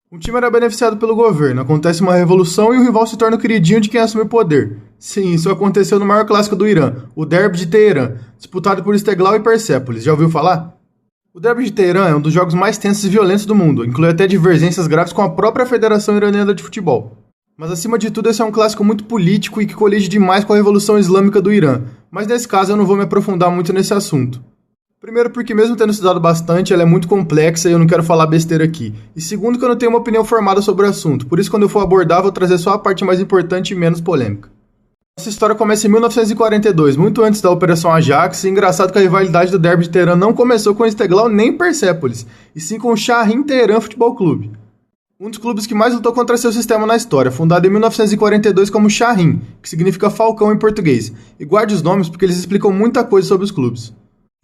Um time era beneficiado pelo governo, acontece uma revolução e o rival se torna o queridinho de quem assume o poder. Sim, isso aconteceu no maior clássico do Irã, o Derby de Teherã, disputado por Istiklal e Persépolis. Já ouviu falar? O Derby de Teherã é um dos jogos mais tensos e violentos do mundo, inclui até divergências graves com a própria Federação Iraniana de Futebol. Mas acima de tudo, esse é um clássico muito político e que colide demais com a Revolução Islâmica do Irã, mas nesse caso eu não vou me aprofundar muito nesse assunto. Primeiro porque mesmo tendo estudado bastante, ela é muito complexa e eu não quero falar besteira aqui. E segundo que eu não tenho uma opinião formada sobre o assunto, por isso quando eu for abordar vou trazer só a parte mais importante e menos polêmica. Essa história começa em 1942, muito antes da Operação Ajax, e engraçado que a rivalidade do Derby de Teherã não começou com Istiklal nem Persépolis, e sim com o Shahin Teherã Futebol Clube. Um dos clubes que mais lutou contra seu sistema na história, fundado em 1942 como Shahin, que significa falcão em português, e guarde os nomes porque eles explicam muita coisa sobre os clubes.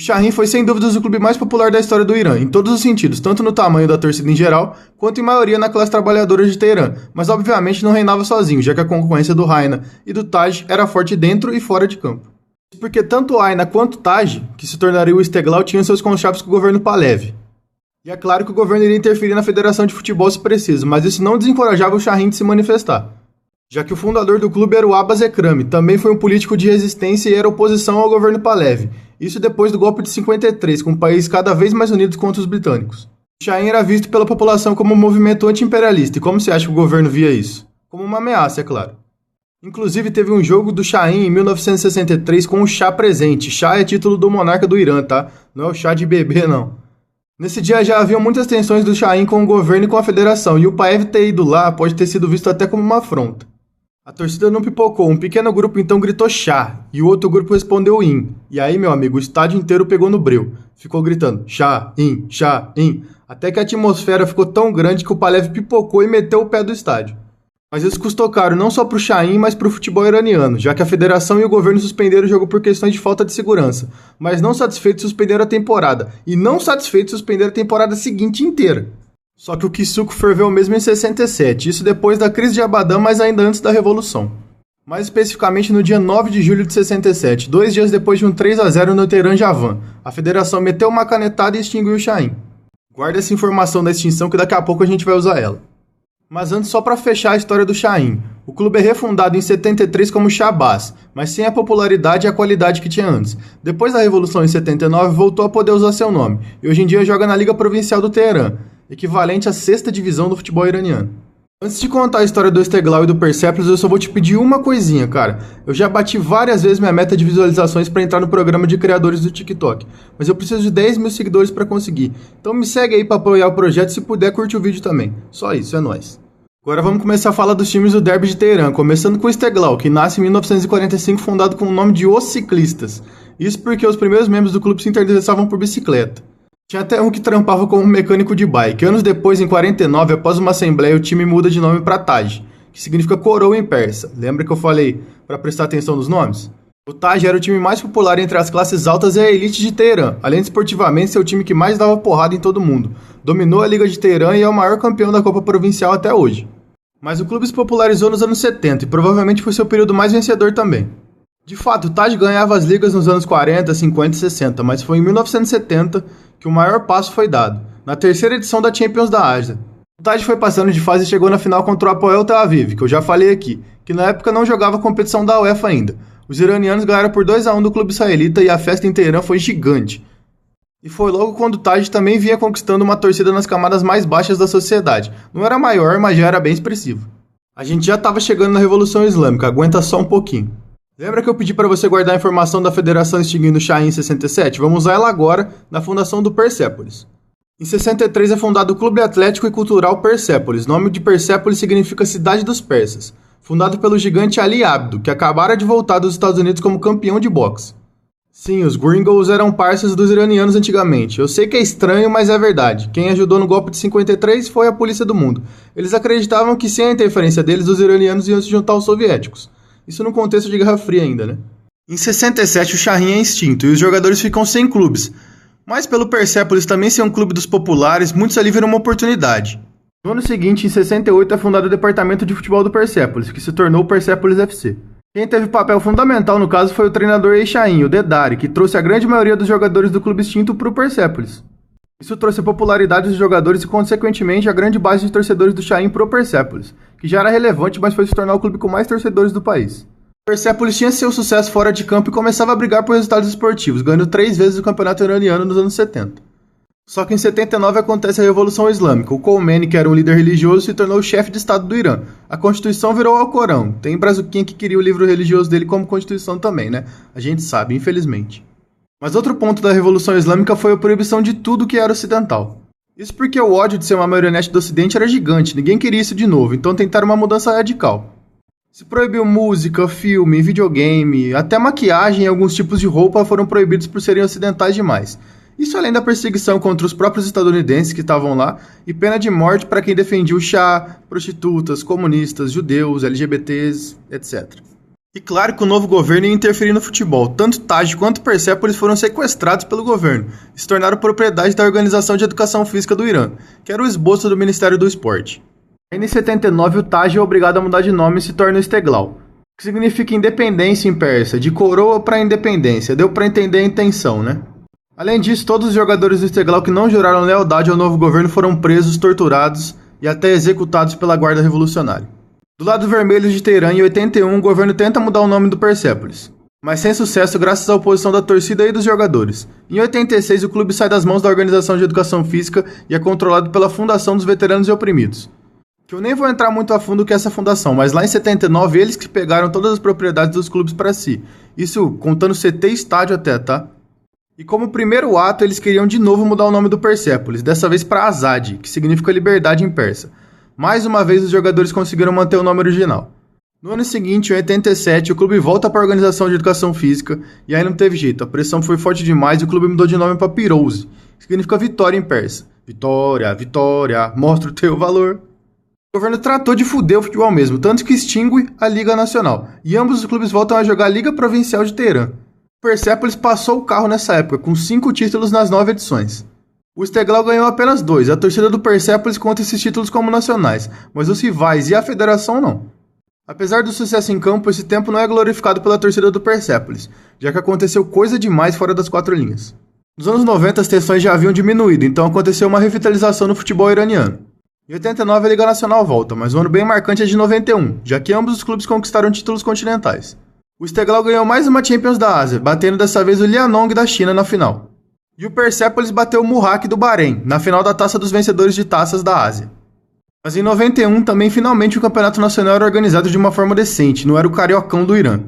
O Shahin foi sem dúvidas o clube mais popular da história do Irã, em todos os sentidos, tanto no tamanho da torcida em geral, quanto em maioria na classe trabalhadora de Teherã, mas obviamente não reinava sozinho, já que a concorrência do Haina e do Taj era forte dentro e fora de campo. Isso porque tanto o Haina quanto o Taj, que se tornaria o Istiklal, tinham seus conchaves com o governo Pahlavi. E é claro que o governo iria interferir na federação de futebol se preciso, mas isso não desencorajava o Shahin de se manifestar. Já que o fundador do clube era o Abbas Ekrami, também foi um político de resistência e era oposição ao governo Pahlavi. Isso depois do golpe de 53, com o país cada vez mais unido contra os britânicos. O Shahin era visto pela população como um movimento anti-imperialista, e como você acha que o governo via isso? Como uma ameaça, é claro. Inclusive teve um jogo do Shahin em 1963 com o Shah presente. Shah é título do monarca do Irã, tá? Não é o chá de bebê, não. Nesse dia já haviam muitas tensões do Shahin com o governo e com a federação, e o Pahlavi ter ido lá pode ter sido visto até como uma afronta. A torcida não pipocou, um pequeno grupo então gritou Shah, e o outro grupo respondeu In. E aí, meu amigo, o estádio inteiro pegou no breu. Ficou gritando Shah, In, até que a atmosfera ficou tão grande que o Pahlavi pipocou e meteu o pé do estádio. Mas isso custou caro não só pro Shahin, mas pro futebol iraniano, já que a federação e o governo suspenderam o jogo por questões de falta de segurança. Mas não satisfeitos, suspenderam a temporada. E não satisfeitos, suspenderam a temporada seguinte inteira. Só que o Kisuko ferveu mesmo em 67, isso depois da crise de Abadan, mas ainda antes da Revolução. Mais especificamente no dia 9 de julho de 67, 2 dias depois de um 3-0 no Teherã Javan. A federação meteu uma canetada e extinguiu o Shahin. Guarda essa informação da extinção que daqui a pouco a gente vai usar ela. Mas antes, só para fechar a história do Shahin. O clube é refundado em 73 como Shahbaz, mas sem a popularidade e a qualidade que tinha antes. Depois da Revolução em 79, voltou a poder usar seu nome, e hoje em dia joga na Liga Provincial do Teherã, equivalente à 6ª divisão do futebol iraniano. Antes de contar a história do Istiklal e do Persépolis, eu só vou te pedir uma coisinha, cara. Eu já bati várias vezes minha meta de visualizações para entrar no programa de criadores do TikTok, mas eu preciso de 10 mil seguidores para conseguir. Então me segue aí para apoiar o projeto e se puder curte o vídeo também. Só isso, é nóis. Agora vamos começar a falar dos times do Derby de Teherã, começando com o Istiklal, que nasce em 1945 fundado com o nome de Os Ciclistas. Isso porque os primeiros membros do clube se interessavam por bicicleta. Tinha até um que trampava como mecânico de bike. Anos depois, em 49, após uma assembleia, o time muda de nome para Taj, que significa coroa em persa. Lembra que eu falei para prestar atenção nos nomes? O Taj era o time mais popular entre as classes altas e a elite de Teherã, além de esportivamente ser o time que mais dava porrada em todo mundo. Dominou a Liga de Teherã e é o maior campeão da Copa Provincial até hoje. Mas o clube se popularizou nos anos 70 e provavelmente foi seu período mais vencedor também. De fato, o Taj ganhava as ligas nos anos 40, 50 e 60, mas foi em 1970 que o maior passo foi dado, na terceira edição da Champions da Ásia. O Taj foi passando de fase e chegou na final contra o Hapoel Tel Aviv, que eu já falei aqui, que na época não jogava a competição da UEFA ainda. Os iranianos ganharam por 2-1 do clube israelita e a festa em Teherã foi gigante. E foi logo quando o Taj também vinha conquistando uma torcida nas camadas mais baixas da sociedade. Não era maior, mas já era bem expressivo. A gente já estava chegando na Revolução Islâmica, aguenta só um pouquinho. Lembra que eu pedi para você guardar a informação da federação extinguindo o Shahin em 67? Vamos usar ela agora, na fundação do Persépolis. Em 63 é fundado o Clube Atlético e Cultural Persépolis. O nome de Persépolis significa Cidade dos Persas. Fundado pelo gigante Ali Abdo, que acabara de voltar dos Estados Unidos como campeão de boxe. Sim, os gringos eram parceiros dos iranianos antigamente. Eu sei que é estranho, mas é verdade. Quem ajudou no golpe de 53 foi a polícia do mundo. Eles acreditavam que sem a interferência deles, os iranianos iam se juntar aos soviéticos. Isso no contexto de Guerra Fria ainda, né? Em 67 o Shahin é extinto e os jogadores ficam sem clubes. Mas pelo Persépolis também ser um clube dos populares, muitos ali viram uma oportunidade. No ano seguinte, em 68, é fundado o departamento de futebol do Persépolis, que se tornou o Persépolis FC. Quem teve papel fundamental no caso foi o treinador ex-Shahin, o Dedari, que trouxe a grande maioria dos jogadores do clube extinto para o Persépolis. Isso trouxe a popularidade dos jogadores e, consequentemente, a grande base de torcedores do Chain pro Persepolis, que já era relevante, mas foi se tornar o clube com mais torcedores do país. O Persepolis tinha seu sucesso fora de campo e começava a brigar por resultados esportivos, ganhando 3 vezes o campeonato iraniano nos anos 70. Só que em 79 acontece a Revolução Islâmica. O Khomeini, que era um líder religioso, se tornou o chefe de Estado do Irã. A Constituição virou o Alcorão. Tem brazuquinha que queria o livro religioso dele como Constituição também, né? A gente sabe, infelizmente. Mas outro ponto da Revolução Islâmica foi a proibição de tudo que era ocidental. Isso porque o ódio de ser uma marionete do Ocidente era gigante, ninguém queria isso de novo, então tentaram uma mudança radical. Se proibiu música, filme, videogame, até maquiagem e alguns tipos de roupa foram proibidos por serem ocidentais demais. Isso além da perseguição contra os próprios estadunidenses que estavam lá e pena de morte para quem defendia o Shah, prostitutas, comunistas, judeus, LGBTs, etc. E claro que o novo governo ia interferir no futebol. Tanto Taj quanto Persepolis foram sequestrados pelo governo e se tornaram propriedade da Organização de Educação Física do Irã, que era o esboço do Ministério do Esporte. Ainda em 79, o Taj é obrigado a mudar de nome e se torna o Istiklal, que significa independência em persa, de coroa para independência. Deu para entender a intenção, né? Além disso, todos os jogadores do Istiklal que não juraram lealdade ao novo governo foram presos, torturados e até executados pela Guarda Revolucionária. Do lado vermelho de Teherã, em 81, o governo tenta mudar o nome do Persepolis, mas sem sucesso graças à oposição da torcida e dos jogadores. Em 86, o clube sai das mãos da Organização de Educação Física e é controlado pela Fundação dos Veteranos e Oprimidos. Que eu nem vou entrar muito a fundo que é essa fundação, mas lá em 79, eles que pegaram todas as propriedades dos clubes para si. Isso contando CT e estádio até, tá? E como primeiro ato, eles queriam de novo mudar o nome do Persepolis, dessa vez para Azad, que significa liberdade em persa. Mais uma vez, os jogadores conseguiram manter o nome original. No ano seguinte, em 87, o clube volta para a Organização de Educação Física e aí não teve jeito, a pressão foi forte demais e o clube mudou de nome para Pirouz, que significa vitória em persa. Vitória, vitória, mostra o teu valor. O governo tratou de fuder o futebol mesmo, tanto que extingue a Liga Nacional, e ambos os clubes voltam a jogar a Liga Provincial de Teherã. O Persepolis passou o carro nessa época, com 5 títulos nas 9 edições. O Istiklal ganhou apenas 2, a torcida do Persepolis conta esses títulos como nacionais, mas os rivais e a federação não. Apesar do sucesso em campo, esse tempo não é glorificado pela torcida do Persepolis, já que aconteceu coisa demais fora das 4 linhas. Nos anos 90 as tensões já haviam diminuído, então aconteceu uma revitalização no futebol iraniano. Em 89 a Liga Nacional volta, mas um ano bem marcante é de 91, já que ambos os clubes conquistaram títulos continentais. O Istiklal ganhou mais uma Champions da Ásia, batendo dessa vez o Liaoning da China na final. E o Persepolis bateu o Murrak do Bahrein, na final da Taça dos Vencedores de Taças da Ásia. Mas em 91 também finalmente o campeonato nacional era organizado de uma forma decente, não era o cariocão do Irã.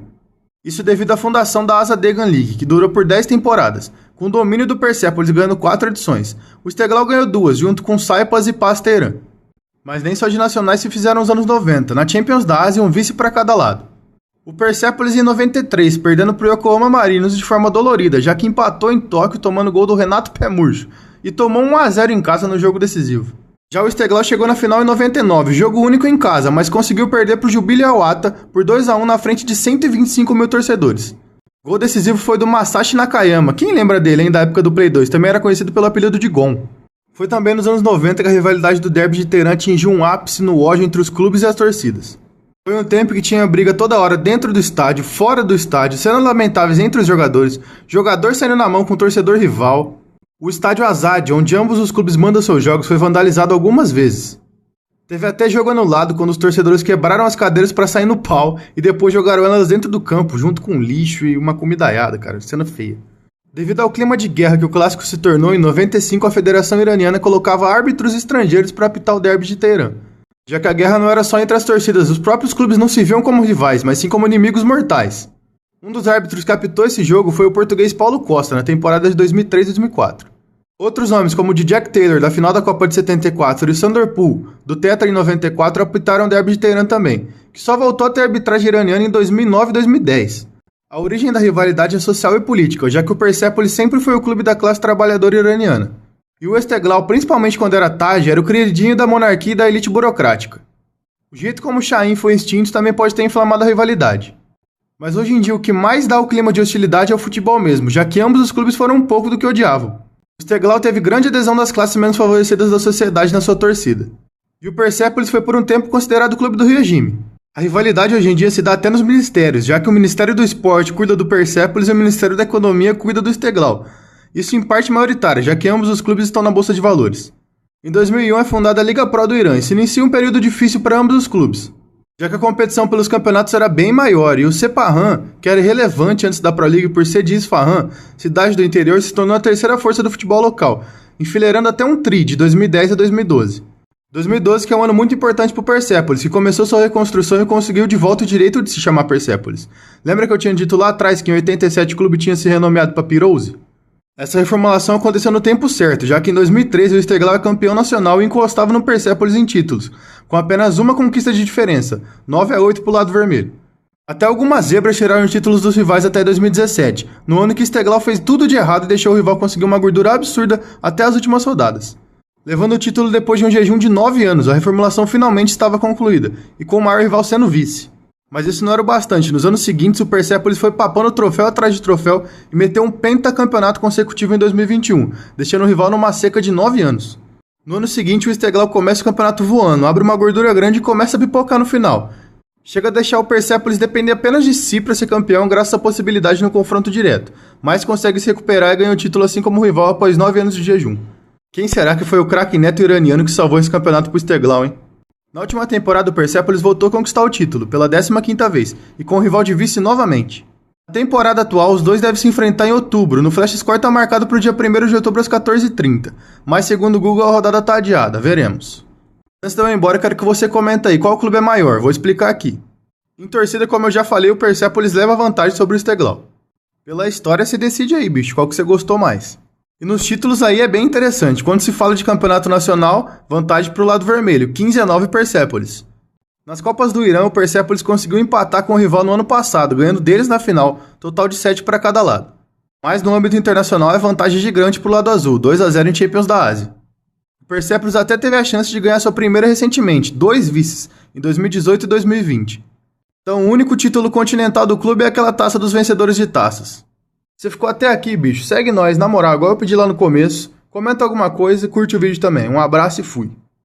Isso devido à fundação da Azadegan League, que durou por 10 temporadas, com o domínio do Persepolis ganhando 4 edições. O Istiklal ganhou 2, junto com Saipas e Paz Teherã. Mas nem só de nacionais se fizeram nos anos 90, na Champions da Ásia um vice para cada lado. O Persepolis em 93, perdendo para o Yokohama Marinos de forma dolorida, já que empatou em Tóquio tomando gol do Renato Pé Murcho, e tomou 1-0 em casa no jogo decisivo. Já o Istiklal chegou na final em 99, jogo único em casa, mas conseguiu perder para o Jubilee Al-Wata por 2-1 na frente de 125 mil torcedores. O gol decisivo foi do Masashi Nakayama, quem lembra dele, hein, da época do Play 2, também era conhecido pelo apelido de Gon. Foi também nos anos 90 que a rivalidade do derby de Teherã atingiu um ápice no ódio entre os clubes e as torcidas. Foi um tempo que tinha briga toda hora dentro do estádio, fora do estádio, cenas lamentáveis entre os jogadores, jogador saindo na mão com o torcedor rival. O estádio Azad, onde ambos os clubes mandam seus jogos, foi vandalizado algumas vezes. Teve até jogo anulado quando os torcedores quebraram as cadeiras para sair no pau e depois jogaram elas dentro do campo, junto com lixo e uma comidaiada, cara, cena feia. Devido ao clima de guerra que o clássico se tornou, em 95 a Federação Iraniana colocava árbitros estrangeiros para apitar o derby de Teherã. Já que a guerra não era só entre as torcidas, os próprios clubes não se viam como rivais, mas sim como inimigos mortais. Um dos árbitros que apitou esse jogo foi o português Paulo Costa, na temporada de 2003 e 2004. Outros nomes, como o de Jack Taylor, da final da Copa de 74, e o Sandor Pool, do Tetra em 94, apitaram o derby de Teherã também, que só voltou a ter arbitragem iraniana em 2009 e 2010. A origem da rivalidade é social e política, já que o Persepolis sempre foi o clube da classe trabalhadora iraniana. E o Istiklal, principalmente quando era Taj, era o queridinho da monarquia e da elite burocrática. O jeito como o Shahin foi extinto também pode ter inflamado a rivalidade. Mas hoje em dia o que mais dá o clima de hostilidade é o futebol mesmo, já que ambos os clubes foram um pouco do que odiavam. O Istiklal teve grande adesão das classes menos favorecidas da sociedade na sua torcida. E o Persepolis foi por um tempo considerado o clube do regime. A rivalidade hoje em dia se dá até nos ministérios, já que o Ministério do Esporte cuida do Persepolis e o Ministério da Economia cuida do Istiklal. Isso em parte maioritária, já que ambos os clubes estão na Bolsa de Valores. Em 2001 é fundada a Liga Pro do Irã e se inicia um período difícil para ambos os clubes, já que a competição pelos campeonatos era bem maior e o Sepahan, que era irrelevante antes da Pro League por ser de Isfahan, cidade do interior, se tornou a terceira força do futebol local, enfileirando até um tri de 2010 a 2012. 2012 que é um ano muito importante para o Persepolis, que começou sua reconstrução e conseguiu de volta o direito de se chamar Persepolis. Lembra que eu tinha dito lá atrás que em 87 o clube tinha se renomeado para Pirose? Essa reformulação aconteceu no tempo certo, já que em 2013 o Istiklal é campeão nacional e encostava no Persepolis em títulos, com apenas uma conquista de diferença, 9-8 para o lado vermelho. Até algumas zebras tiraram os títulos dos rivais até 2017, no ano que Istiklal fez tudo de errado e deixou o rival conseguir uma gordura absurda até as últimas rodadas. Levando o título depois de um jejum de 9 anos, a reformulação finalmente estava concluída, e com o maior rival sendo vice. Mas isso não era o bastante, nos anos seguintes o Persepolis foi papando troféu atrás de troféu e meteu um pentacampeonato consecutivo em 2021, deixando o rival numa seca de 9 anos. No ano seguinte o Istiklal começa o campeonato voando, abre uma gordura grande e começa a pipocar no final. Chega a deixar o Persepolis depender apenas de si para ser campeão graças à possibilidade no confronto direto, mas consegue se recuperar e ganha o título assim como o rival após 9 anos de jejum. Quem será que foi o craque neto iraniano que salvou esse campeonato pro Istiklal, hein? Na última temporada, o Persepolis voltou a conquistar o título, pela 15ª vez, e com o rival de vice novamente. Na temporada atual, os dois devem se enfrentar em outubro, no Flash Score está marcado para o dia 1º de outubro às 14h30, mas segundo o Google a rodada está adiada, veremos. Antes de eu ir embora, eu quero que você comenta aí qual clube é maior, vou explicar aqui. Em torcida, como eu já falei, o Persepolis leva vantagem sobre o Istiklal. Pela história, se decide aí, bicho, qual que você gostou mais. E nos títulos aí é bem interessante. Quando se fala de campeonato nacional, vantagem para o lado vermelho, 15-9 Persepolis. Nas Copas do Irã, o Persepolis conseguiu empatar com o rival no ano passado, ganhando deles na final, total de 7 para cada lado. Mas no âmbito internacional é vantagem gigante para o lado azul, 2-0 em Champions da Ásia. O Persepolis até teve a chance de ganhar sua primeira recentemente, 2 vices, em 2018 e 2020. Então o único título continental do clube é aquela taça dos vencedores de taças. Você ficou até aqui, bicho. Segue nós, na moral, igual eu pedi lá no começo. Comenta alguma coisa e curte o vídeo também. Um abraço e fui.